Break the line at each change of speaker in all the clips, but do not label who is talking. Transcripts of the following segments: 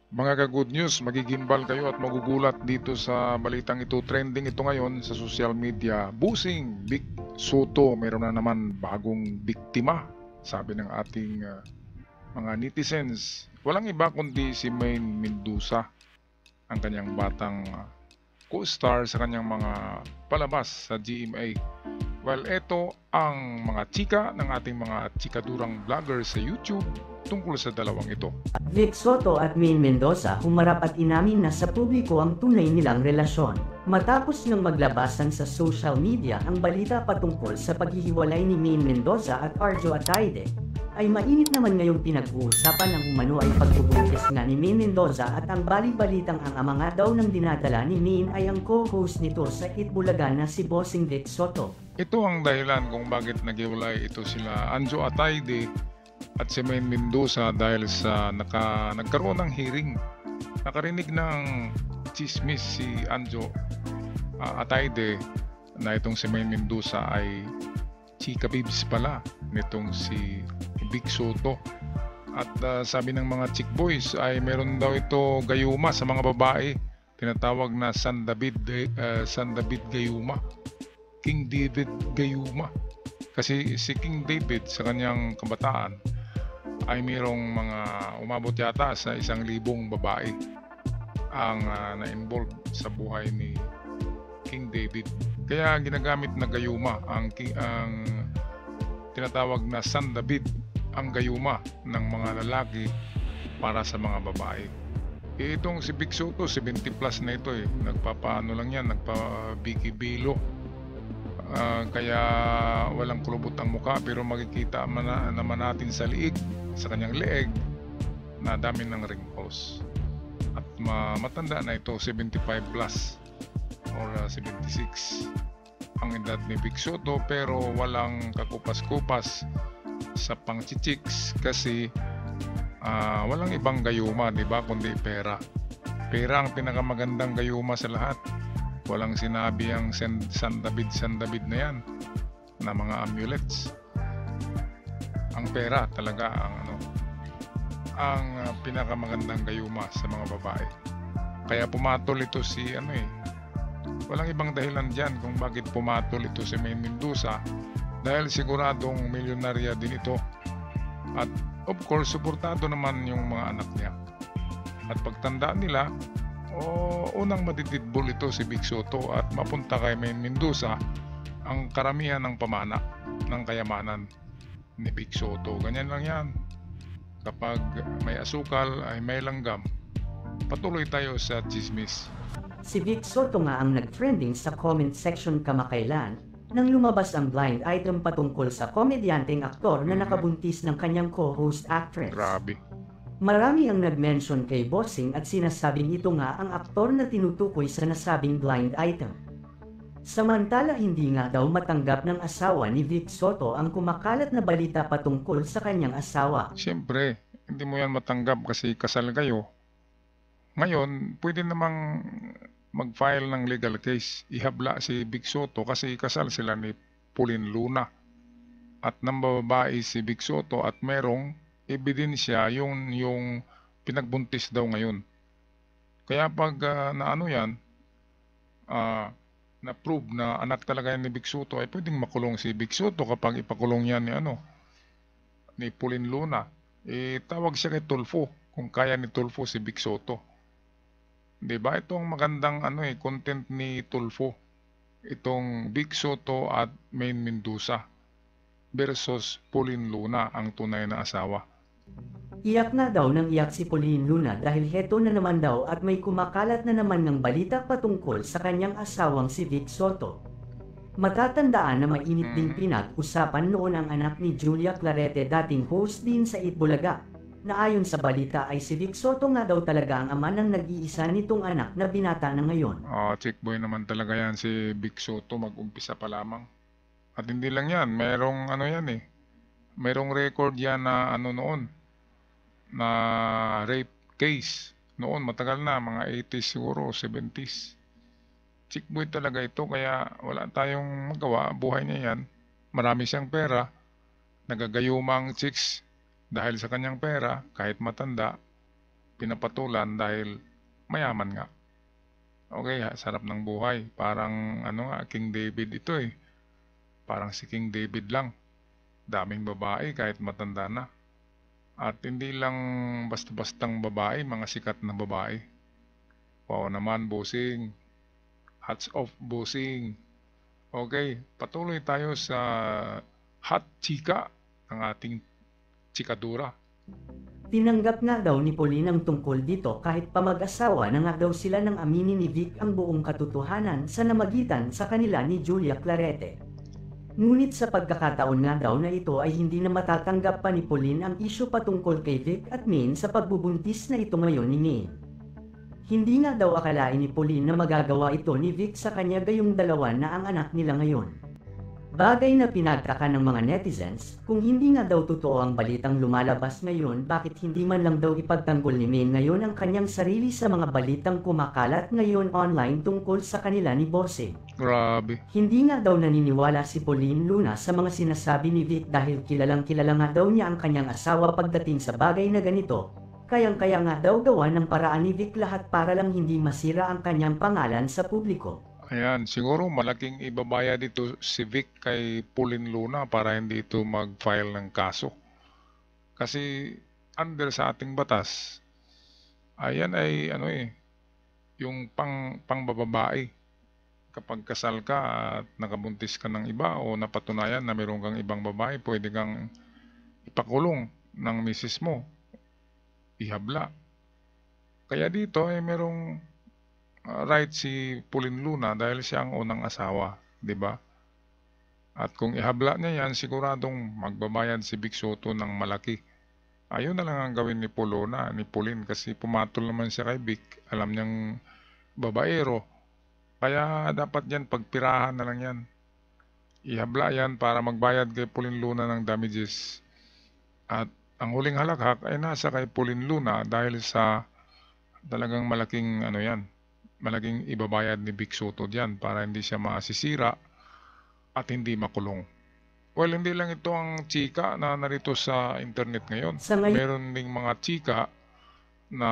Mga ka-good news, magigimbal kayo at magugulat dito sa balitang ito. Trending ito ngayon sa social media. Busing Vic Soto, meron na naman bagong biktima, sabi ng ating mga netizens. Walang iba kundi si Maine Mendoza, ang kanyang batang co-star sa kanyang mga palabas sa GMA. Well, ito ang mga chika ng ating mga chikadurang vloggers sa YouTube tungkol sa dalawang ito.
Vic Soto at Maine Mendoza humarap at inamin na sa publiko ang tunay nilang relasyon. Matapos nang maglabasan sa social media ang balita patungkol sa paghihiwalay ni Maine Mendoza at Arjo Ataide, ay mainit naman ngayong pinag-uusapan ng umano ay pagbubuntis nga ni Maine Mendoza at ang bali-balitang ang ama nga daw ng dinadala ni Maine ay ang co-host nito sa Itbulaga na si Bossing Vic Soto.
Ito ang dahilan kung bakit naghiwalay ito sila Anjo Ataide at si Maine Mendoza dahil sa nagkaroon ng hearing. Nakarinig ng chismis si Anjo Ataide na itong si Maine Mendoza ay chika bibs pala nitong si Vic Soto. At sabi ng mga chick boys ay meron daw ito gayuma sa mga babae. Tinatawag na San David Gayuma. King David Gayuma. Kasi si King David sa kanyang kabataan ay mayroong mga umabot yata sa 1,000 babae ang na-involved sa buhay ni King David. Kaya ginagamit na gayuma ang tinatawag na San David ang gayuma ng mga lalaki para sa mga babae. Itong si Vic Soto, 70 plus na ito eh. Nagpapaano lang yan, nagpabikibilo. Kaya walang kulubot ang mukha pero makikita naman natin sa liig, sa kanyang leeg, na dami ng wrinkles. At matanda na ito, 75 plus or 76 ang edad ni Vic Soto, pero walang kakupas-kupas sa pangchichiks kasi walang ibang gayuma, di ba, kundi pera. Pera ang pinakamagandang gayuma sa lahat. Walang sinabi ang San David na yan na mga amulets. Ang pera talaga ang pinakamagandang gayuma sa mga babae. Kaya pumatol ito si walang ibang dahilan dyan kung bakit pumatol ito si Maine Mendoza, dahil siguradong milyonarya din ito. At of course, suportado naman yung mga anak niya. At pagtanda nila, unang madididbol ito si Vic Soto at mapunta kay Maine Mendoza ang karamihan ng pamana ng kayamanan ni Vic Soto. Ganyan lang yan. Kapag may asukal ay may langgam. Patuloy tayo sa chismis.
Si Vic Soto nga ang nag-trending sa comment section kamakailan nang lumabas ang blind item patungkol sa komedyanteng aktor na nakabuntis ng kanyang co-host actress.
Grabe.
Marami ang nag-mention kay Bossing at sinasabing ito nga ang aktor na tinutukoy sa nasabing blind item. Samantala hindi nga daw matanggap ng asawa ni Vic Soto ang kumakalat na balita patungkol sa kanyang asawa.
Siyempre, hindi mo yan matanggap kasi kasal kayo. Ngayon, pwede namang mag-file ng legal case. Ihabla si Vic Soto kasi kasal sila ni Pauline Luna. At nambababae si Vic Soto at merong ebidensya yung pinagbuntis daw ngayon. Kaya pag na-prove na anak talaga yan ni Vic Soto, ay pwedeng makulong si Vic Soto kapag ipakulong yan ni Pauline Luna. Tawag siya kay Tulfo kung kaya ni Tulfo si Vic Soto. 'Di ba? Ito ang magandang content ni Tulfo. Itong Vic Soto at Maine Mendoza versus Pauline Luna, ang tunay na asawa.
Iyak na daw ng iyak si Pauline Luna dahil heto na naman daw at may kumakalat na naman ng balita patungkol sa kanyang asawang si Vic Soto. Matatandaan na mainit ding pinag-usapan noon ang anak ni Julia Clarete, dating host din sa Itbulaga, na ayon sa balita ay si Vic Soto nga daw talaga ang ama ng nag-iisa nitong anak na binata na ngayon.
Chick boy naman talaga yan si Vic Soto, mag-umpisa pa lamang. At hindi lang yan, merong merong record yan na noon, na rape case. Noon, matagal na, mga 80s siguro, 70s. Chick boy talaga ito, kaya wala tayong magawa, buhay niya yan. Marami siyang pera, nagagayuma ang chicks dahil sa kanyang pera, kahit matanda. pinapatulan dahil mayaman nga. Okay, sarap ng buhay. Parang King David ito eh. Parang si King David lang. Daming babae kahit matanda na. At hindi lang basta-bastang babae, mga sikat na babae. Wow naman, bossing. Hats off, bossing. Okay, patuloy tayo sa hot chika ng ating chikadura.
Tinanggap nga daw ni Pauline ang tungkol dito kahit pa mag-asawa na nga daw sila nang aminin ni Vic ang buong katotohanan sa namagitan sa kanila ni Julia Clarete. Ngunit sa pagkakataon nga daw na ito ay hindi na matatanggap pa ni Pauline ang isyu patungkol kay Vic at Maine sa pagbubuntis na ito ngayon ni Maine. Hindi nga daw akalain ni Pauline na magagawa ito ni Vic sa kanya gayong dalawa na ang anak nila ngayon. Bagay na pinagtaka ng mga netizens, kung hindi nga daw totoo ang balitang lumalabas ngayon, bakit hindi man lang daw ipagtanggol ni Maine ngayon ang kanyang sarili sa mga balitang kumakalat ngayon online tungkol sa kanila ni Bossing.
Grabe.
Hindi nga daw naniniwala si Pauline Luna sa mga sinasabi ni Vic dahil kilalang kilala nga daw niya ang kanyang asawa pagdating sa bagay na ganito. Kayang-kaya nga daw gawa ng paraan ni Vic lahat para lang hindi masira ang kanyang pangalan sa publiko.
Ayan, siguro malaking ibabayad dito si Vic kay Pauline Luna para hindi ito mag-file ng kaso. Kasi under sa ating batas, ayan ay yung pangbababae. Kapag kasal ka at nakabuntis ka ng iba o napatunayan na mayroon kang ibang babae, pwede kang ipakulong ng misis mo, ihabla. Kaya dito ay merong right si Pauline Luna dahil siya ang unang asawa, di ba? At kung ihabla niya yan, siguradong magbabayad si Vic Soto ng malaki. Ayun na lang ang gawin ni Pauline kasi pumatol naman siya kay Vic. Alam niyang babaero. Kaya dapat yan, pagpirahan na lang yan. Ihabla yan para magbayad kay Pauline Luna ng damages. At ang huling halakhak ay nasa kay Pauline Luna dahil sa talagang malaking malaking ibabayad ni Vic Soto diyan para hindi siya masisira at hindi makulong. Well, hindi lang ito ang chika na narito sa internet ngayon. Meron ding mga chika na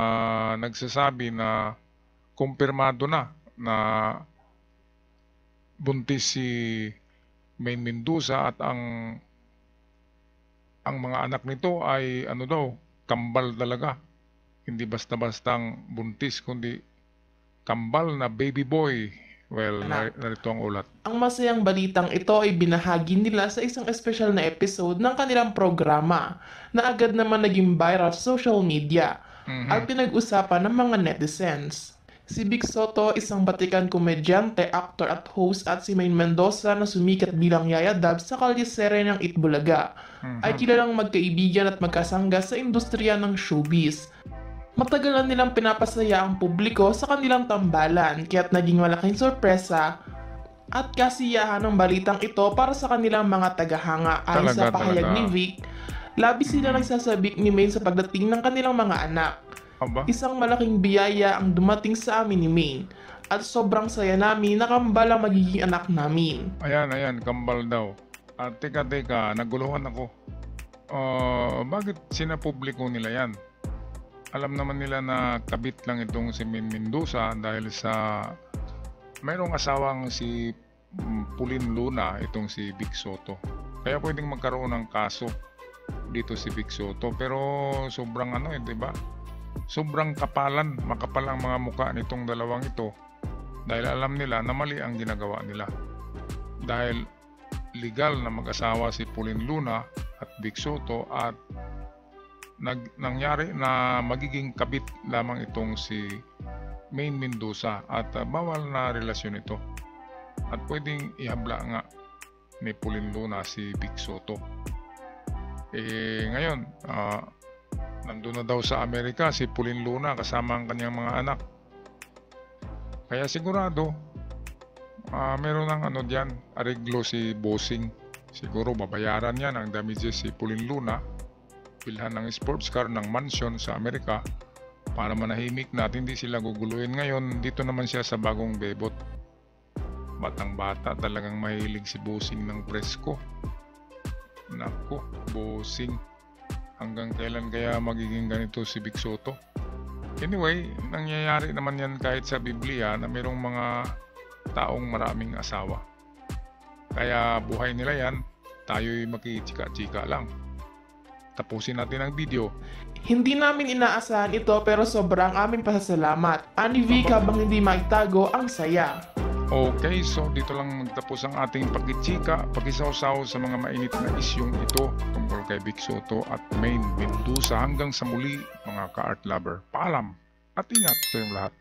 nagsasabi na kumpirmado na buntis si Maine Mendoza at ang mga anak nito ay kambal talaga. Hindi basta-bastang buntis kundi kambal na baby boy. Well, narito ang ulat.
Ang masayang balitang ito ay binahagi nila sa isang espesyal na episode ng kanilang programa na agad naman naging viral sa social media at pinag-usapan ng mga netizens. Si Vic Soto, isang batikan komedyante, aktor at host at si Maine Mendoza na sumikat bilang Yaya Dab sa kalisere ng Itbulaga ay kilalang magkaibigan at magkasangga sa industriya ng showbiz. Matagal na nilang pinapasaya ang publiko sa kanilang tambalan kaya't naging malaking sorpresa at kasiyahan ng balitang ito para sa kanilang mga tagahanga. Ayon sa pahayag ni Vic, labis sila nagsasabik ni Maine sa pagdating ng kanilang mga anak. Isang malaking biyaya ang dumating sa amin ni Maine at sobrang saya namin na kambal ang magiging anak namin.
Ayan, kambal daw. At teka, naguluhan ako. Bakit sinapubliko nila yan? Alam naman nila na kabit lang itong si Maine Mendoza dahil sa mayroong asawang si Pauline Luna, itong si Vic Soto. Kaya pwedeng magkaroon ng kaso dito si Vic Soto. Pero sobrang diba? Sobrang makapal ang mga mukha nitong dalawang ito dahil alam nila na mali ang ginagawa nila. Dahil legal na mag-asawa si Pauline Luna at Vic Soto at nangyari na magiging kabit lamang itong si Maine Mendoza at bawal na relasyon ito. At pwedeng ihabla nga ni Pauline Luna si Vic Soto. Ngayon, nandun na daw sa Amerika si Pauline Luna kasama ang kanyang mga anak. Kaya sigurado, meron ng diyan, areglo si Bossing. Siguro babayaran niya ng damages si Pauline Luna, bilhan ng sports car, ng mansion sa Amerika para manahimik na at hindi sila guguluhin. Ngayon, dito naman siya sa bagong bebot. Batang bata, talagang mahilig si Bossing ng presko. Nako, Bossing. Hanggang kailan kaya magiging ganito si Vic Soto? Anyway, nangyayari naman yan kahit sa Biblia na mayroong mga taong maraming asawa. Kaya buhay nila yan, tayo'y makichika-chika lang. Tapusin natin ang video.
Hindi namin inaasahan ito pero sobrang aming pasasalamat. Ani Vic, habang hindi maitago ang saya.
Okay, so dito lang nagtapos ang ating pagkichika, pakisaw-saw sa mga mainit na isyong ito tungkol kay Vic Soto at Maine Mendoza. Hanggang sa muli mga ka-art lover. Paalam at ingat kayong lahat.